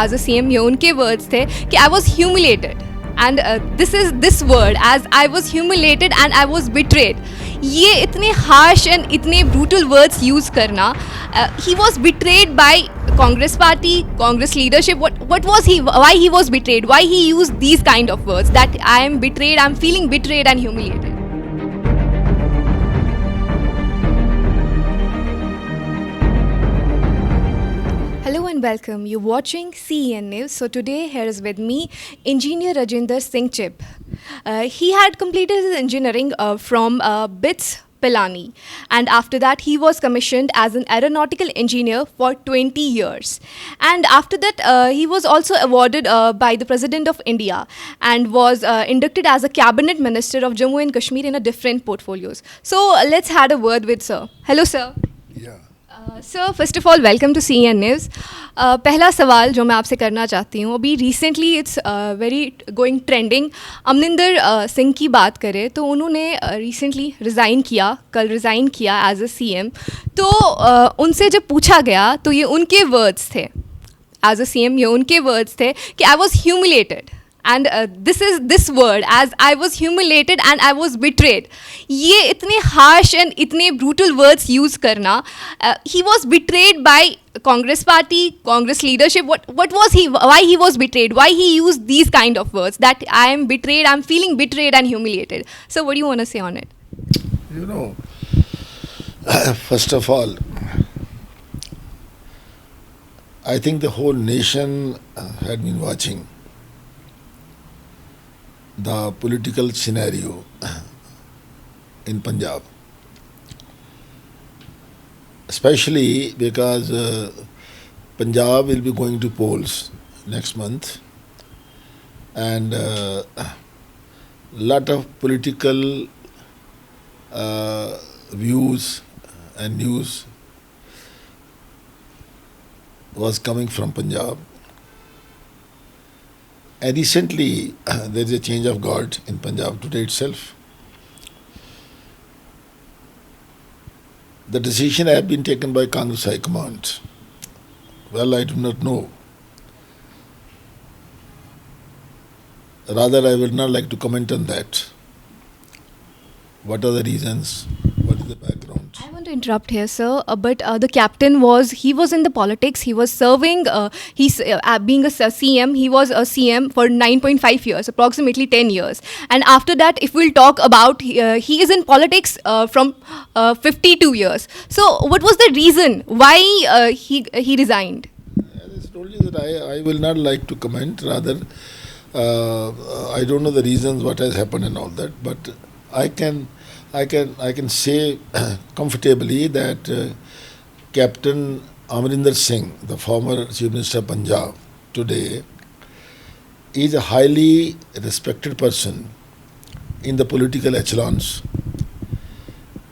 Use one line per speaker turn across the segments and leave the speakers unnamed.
As a CM, ये उनके words थे कि I was humiliated and this word as I was humiliated and I was betrayed. ये इतने हार्श एंड इतने ब्रूटल वर्ड्स यूज़ करना. He was betrayed by Congress party, Congress leadership. What was he? Why he was betrayed? Why he used these kind of words? That I am betrayed. I'm feeling betrayed and humiliated. Hello and welcome. You're watching CEN News. So today here is with me Engineer Rajinder Singh Chip. He had completed his engineering from BITS Pilani, and after that he was commissioned as an aeronautical engineer for 20 years, and after that he was also awarded by the President of India and was inducted as a cabinet minister of Jammu and Kashmir in a different portfolios. So let's had a word with sir. Hello sir.
Yeah.
Sir first of all welcome to CN News. पहला सवाल जो मैं आपसे करना चाहती हूँ, अभी recently it's very going trending, Amarinder Singh की बात करें तो उन्होंने रिसेंटली रिज़ाइन किया, कल रिज़ाइन किया एज अ सीएम. तो उनसे जब पूछा गया तो ये उनके वर्ड्स थे, एज अ सीएम ये उनके वर्ड्स थे कि I was humiliated and this word as I was humiliated and I was betrayed. ये इतने हार्श एंड इतने ब्रूटल वर्ड्स यूज़ करना. He was betrayed by Congress party, Congress leadership. What was he? Why he was betrayed? Why he used these kind of words? That I am betrayed. I'm feeling betrayed and humiliated. So what do you want to say on it?
You know, first of all, I think the whole nation had been watching the political scenario in Punjab, especially because Punjab will be going to polls next month, and lot of political views and news was coming from Punjab. And recently there is a change of guard in Punjab today itself. The decision have been taken by Congress High Command. Well, I do not know. Rather, I would not like to comment on that. What are the reasons? What is the background?
I want to interrupt here, sir. But the captain he was in the politics. He was serving. Being a CM, he was a CM for 9.5 years, approximately 10 years. And after that, if we'll talk about, he is in politics from 52 years. So, what was the reason why he resigned?
I just told you that I will not like to comment. Rather, I don't know the reasons what has happened and all that, but I can say comfortably that Captain Amarinder Singh, the former Chief Minister of Punjab, today is a highly respected person in the political echelons,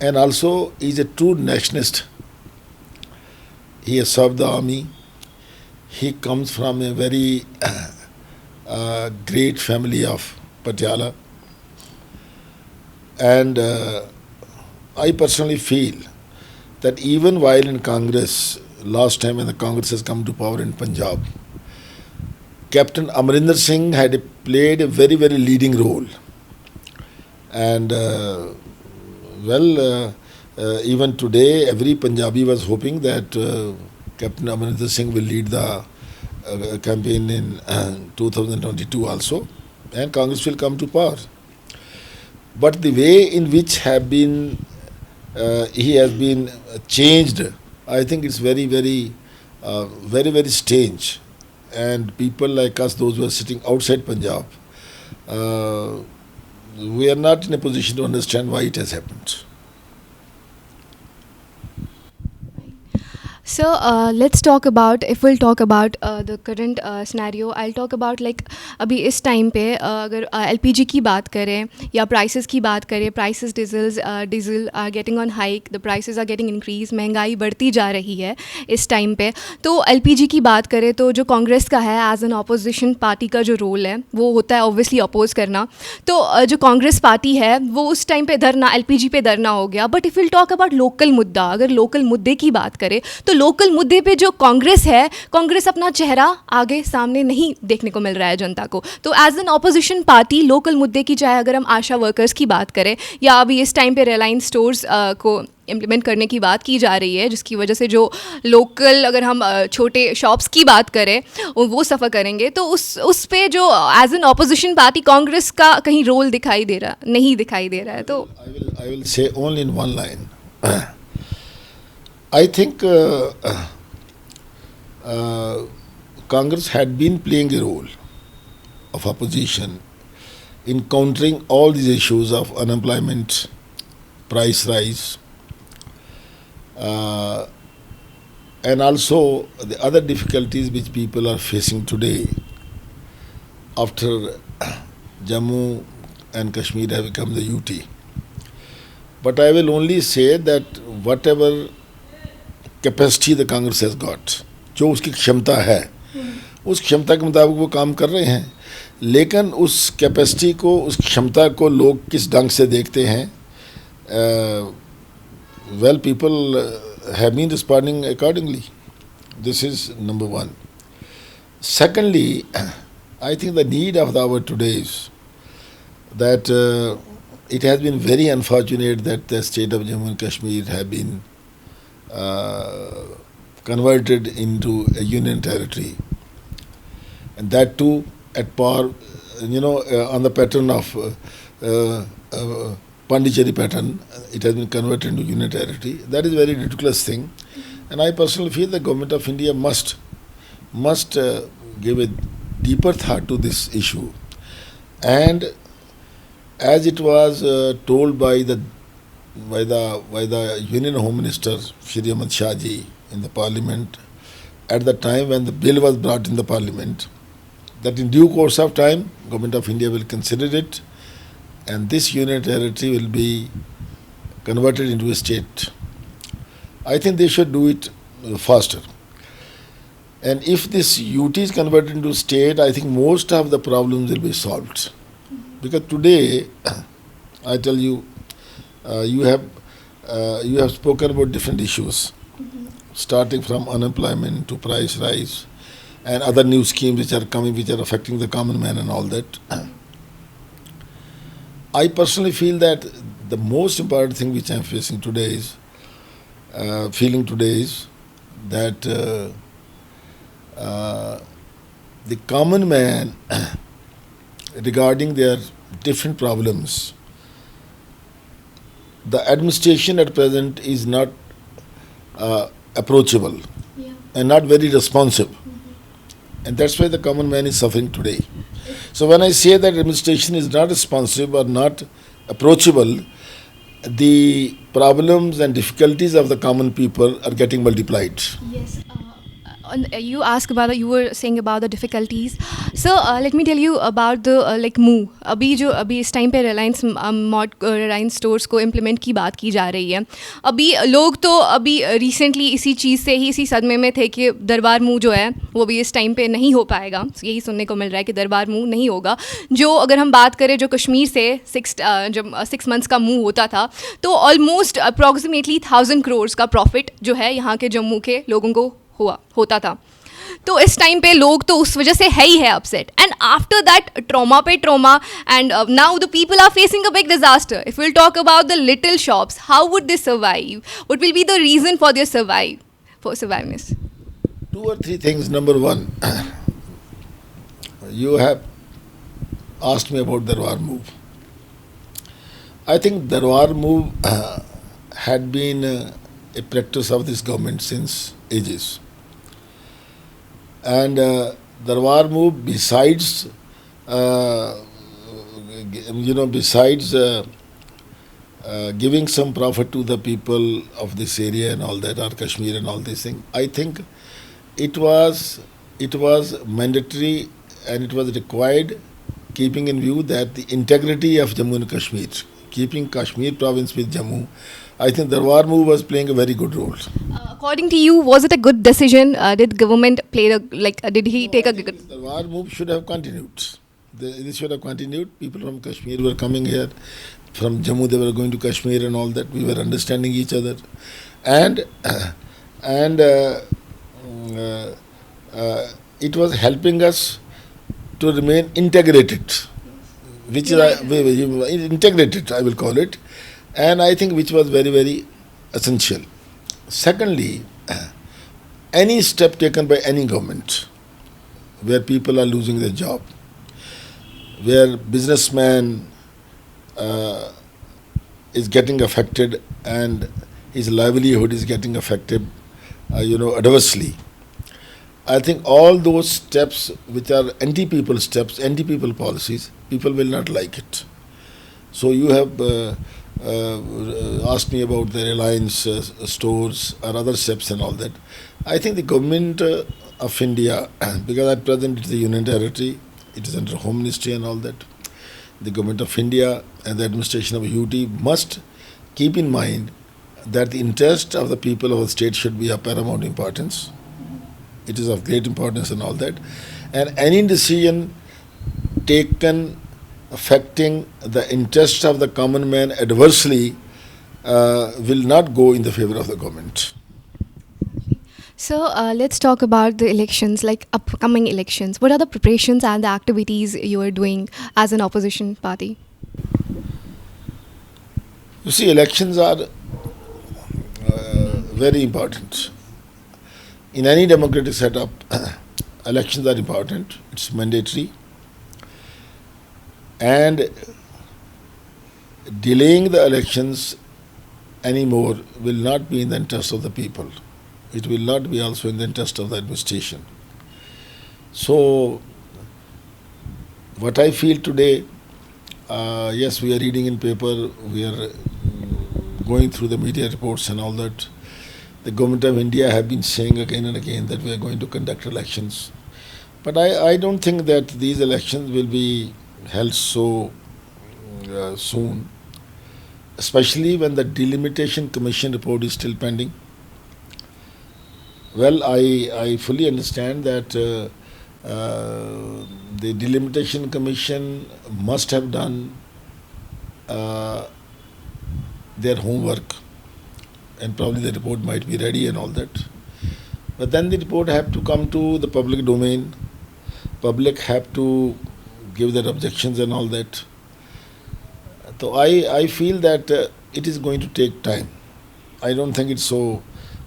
and also is a true nationalist. He has served the army. He comes from a very great family of Patiala. And I personally feel that even while in Congress, last time when the Congress has come to power in Punjab, Captain Amarinder Singh had played a very, very leading role. And even today, every Punjabi was hoping that Captain Amarinder Singh will lead the campaign in 2022 also, and Congress will come to power. But the way in which he has been changed, I think it's very, very strange. And people like us, those who are sitting outside Punjab, we are not in a position to understand why it has happened.
So let's talk about, if we'll talk about the current scenario, I'll talk about like अभी इस time पे अगर LPG की बात करें या prices की बात करें, prices diesel are getting on hike, the prices are getting increase, महंगाई बढ़ती जा रही है इस टाइम पे. तो LPG की बात करें तो जो कांग्रेस का है एज एन अपोजिशन पार्टी का जो रोल है वो होता है ऑब्वियसली अपोज करना. तो जो कांग्रेस पार्टी है वो उस टाइम पे धरना, LPG पे धरना हो गया. But if will talk about local मुद्दा, अगर लोकल मुद्दे की बात करें तो लोकल मुद्दे पे जो कांग्रेस है, कांग्रेस अपना चेहरा आगे सामने नहीं देखने को मिल रहा है जनता को। तो as an opposition party local मुद्दे की, चाहे अगर हम आशा वर्कर्स की बात करें या अभी इस टाइम पे रिलायंस स्टोर्स को इम्प्लीमेंट करने की बात की जा रही है, जिसकी वजह से जो लोकल, अगर हम छोटे शॉप्स की बात करें, वो सफ़र करेंगे, तो उस पे जो as an opposition party Congress का कहीं रोल नहीं दिखाई दे रहा है। तो
I will say only in one line. I think Congress had been playing a role of opposition in countering all these issues of unemployment, price rise, and also the other difficulties which people are facing today after Jammu and Kashmir have become the UT. But I will only say that whatever capacity the Congress has got, जो उसकी क्षमता है, उस क्षमता के मुताबिक वो काम कर रहे हैं, लेकिन उस कैपेसिटी को, उस क्षमता को लोग किस ढंग से देखते हैं, well, people have been responding accordingly. This is number one. Secondly, I think the need of the hour today is that it has been very unfortunate that the state of Jammu and Kashmir have been converted into a union territory, and that too at par, on the pattern of Pondicherry pattern. It has been converted into union territory. That is a very ridiculous thing, and I personally feel the government of India must give a deeper thought to this issue. And as it was told by the Union Home Minister Shri Ahmad Shah ji in the Parliament at the time when the bill was brought in the Parliament, that in due course of time, government of India will consider it, and this union territory will be converted into a state. I think they should do it faster. And if this UT is converted into state, I think most of the problems will be solved. Because today, I tell you, you have spoken about different issues, starting from unemployment to price rise and other new schemes which are coming, which are affecting the common man and all that. I personally feel that the most important thing which I am facing today is, feeling today is that the common man, regarding their different problems, the administration at present is not approachable and not very responsive. And that's why the common man is suffering today. So when I say that administration is not responsive or not approachable, the problems and difficulties of the common people are getting multiplied.
Yes. You were saying about the difficulties. So let me tell you about the move. अभी इस time पे Reliance stores को implement की बात की जा रही है। अभी लोग तो अभी रिसेंटली इसी चीज़ से ही, इसी सदमे में थे कि दरबार मूव जो है वो भी इस टाइम पे नहीं हो पाएगा। यही सुनने को मिल रहा है कि दरबार मूव नहीं होगा। जो अगर हम बात करें, जो कश्मीर से जब 6 मंथ्स का मूव होता था, तो ऑलमोस्ट अप्रॉक्सीमेटली 1000 करोड़ का प्रॉफिट जो है यहाँ के जम्मू के लोगों को होता था। तो इस टाइम पे लोग तो उस वजह से है ही है upset, and after that trauma पे trauma, and now the people are facing a big disaster. If will talk about the little shops, how would they survive? What will be the reason for their surviveness?
2 or 3 things. Number one, you have asked me about Darbar move. I think Darbar move had been a practice of this government since ages. And Darbar move, besides giving some profit to the people of this area and all that, or Kashmir and all these things, I think it was mandatory and it was required, keeping in view that the integrity of Jammu and Kashmir, keeping Kashmir province with Jammu. I think Darbar move was playing a very good role.
According to you, was it a good decision? Did government did he take a good...
Darbar move should have continued. This should have continued. People from Kashmir were coming here. From Jammu they were going to Kashmir and all that. We were understanding each other. And and uh, it was helping us to remain integrated, which is integrated, I will call it, and I think which was very, very essential. Secondly, any step taken by any government where people are losing their job, where businessman uh, is getting affected and his livelihood is getting affected, adversely. I think all those steps which are anti-people steps, anti-people policies, people will not like it. So you have asked me about the Reliance stores or other steps and all that. I think the government of India, because at present it is a union territory, it is under Home Ministry and all that, the government of India and the administration of UT must keep in mind that the interest of the people of the state should be of paramount importance. It is of great importance and all that. And any decision taken affecting the interest of the common man adversely will not go in the favor of the government.
So let's talk about the elections, like upcoming elections. What are the preparations and the activities you are doing as an opposition party?
You see, elections are very important. In any democratic setup, elections are important. It's mandatory. And delaying the elections anymore will not be in the interest of the people. It will not be also in the interest of the administration. So, what I feel today, yes, we are reading in paper, we are going through the media reports and all that. The government of India have been saying again and again that we are going to conduct elections. But I don't think that these elections will be held so soon, especially when the Delimitation Commission report is still pending. Well, I fully understand that the Delimitation Commission must have done their homework, and probably the report might be ready and all that. But then the report have to come to the public domain. Public have to give their objections and all that. So I feel that it is going to take time. I don't think it's so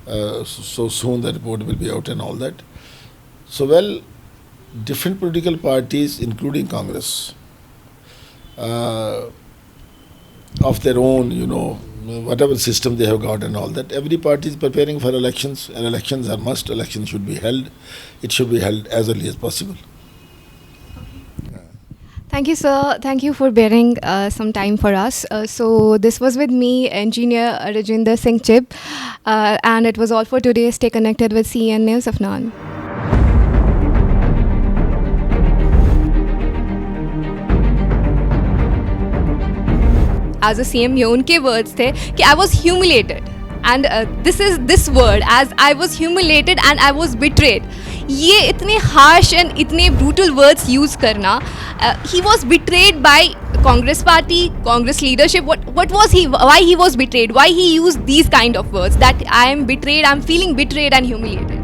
soon the report will be out and all that. So, well, different political parties, including Congress, of their own, whatever system they have got and all that, every party is preparing for elections, and elections are must. Elections should be held. It should be held as early as possible.
Thank you, sir. Thank you for bearing some time for us. So this was with me, Engineer Rajinder Singh Chib, and it was all for today. Stay connected with CN News Afnan. As a CM, ये उनके words थे कि I was humiliated. And this word, as I was humiliated and I was betrayed. ये इतने harsh and इतने brutal words use करना, he was betrayed by Congress party, Congress leadership. What was he? Why he was betrayed? Why he used these kind of words? That I am betrayed, I'm feeling betrayed and humiliated.